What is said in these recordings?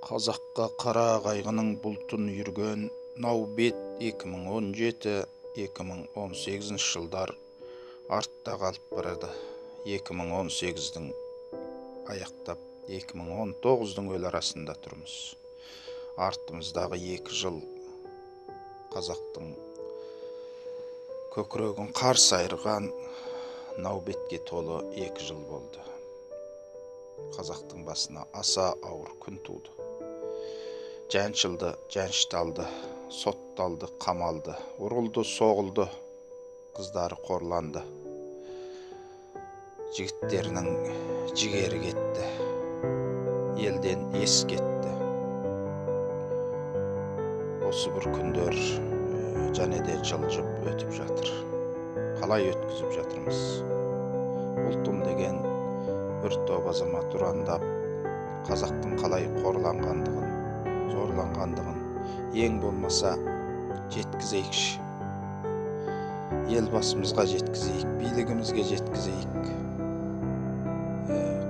Қазаққа қара қайғының бұлтын үйірген нәубет 2017-2018 жылдар артта қалып барады. 2018-дің аяқтап 2019-дің өл арасында тұрмыз. Артымыздағы 2 жыл қазақтың көкірегін қарс айырған нәубетке толы 2 жыл болды. Қазақтың басына аса ауыр күн туды. Жаншылды, жаншталды, сотталды, қамалды, ұрылды, соғылды, қыздары қорланды. Жігіттерінің жігері кетті, елден ес кетті. Осы бір күндер және де жылжып өтіп жатыр. Қалай өткізіп жатырмыз? Ұлтым деген бір топ азамат ұрандап, қазақтың қалай қорланғандығын, зорланғандығын ең болмаса жеткізейікші. Елбасымызға жеткізейік, билігімізге жеткізейік.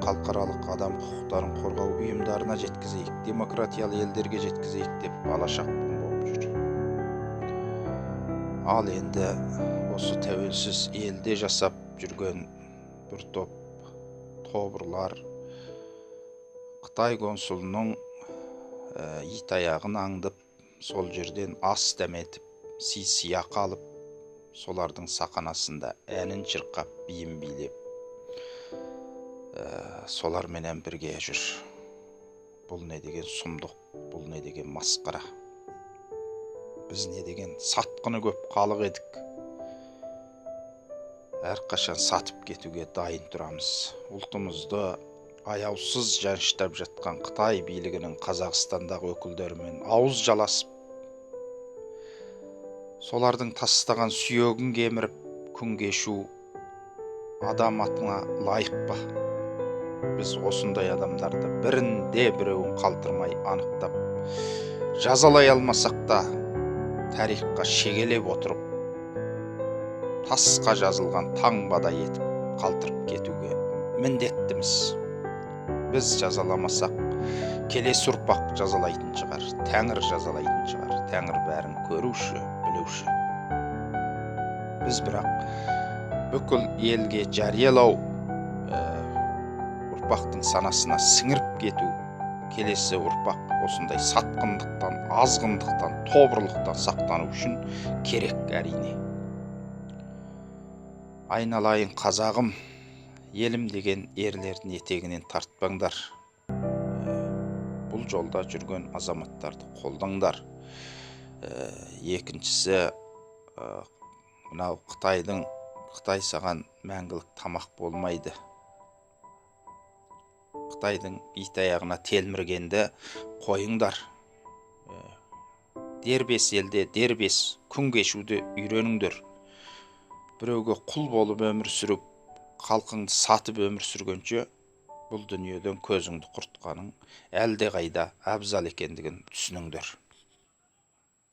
Халықаралық адам құқықтарын қорғау ұйымдарына жеткізейік, демократиялы елдерге жеткізейік деп алашақпын болып жүр. Ал енді осы тәуелсіз елде жасап жүрген бір топ тобырлар Қытай консулының итаяғын аңдып, сол жерден ас дәметіп, сый-сияқ алып, солардың сақанасында әнін шырқап, биін билеп, соларменен бірге жүр. Бұл не деген сұмдық, бұл не деген масқара. Біз не деген сатқыны көп халық едік. Әрқашан сатып кетуге дайын тұрамыз. Ұлтымызды аяусыз жанштап жатқан Қытай билігінің Қазақстандағы өкілдерімен ауыз жаласып, солардың тастаған сүйегін кеміріп күн кешу адам атына лайық па? Біз осындай адамдарды бірінде біреуін қалтырмай анықтап, жазалай алмасақ та тарихқа шегелеп отырып, тасқа жазылған таңбадай етіп қалтырып кетуге міндеттіміз. Біз жазаламасақ, келесі ұрпақ жазалайтын шығар, Тәңір жазалайтын шығар. Тәңір бәрін көруші, білуші. Біз бірақ бүкіл елге жариялау, ұрпақтың санасына сіңіріп кету, келесі ұрпақ осындай сатқындықтан, азғындықтан, тобырлықтан сақтану үшін керек әрине. Айналайын қазағым, елім деген ерлердің етегінен тартпаңдар. Бұл жолда жүрген азаматтарды қолдаңдар. Екіншісі, Қытай саған мәңгілік тамақ болмайды. Қытайдың итаяғына телміргенді қойыңдар. Дербес елде дербес күн кешуді үйреніңдер. Біреуге құл болып өмір сүріп, халқыңды сатып өмір сүргенше, бұл дүниеден көзіңді құртқаның әлде қайда абзал екендігін түсініңдер.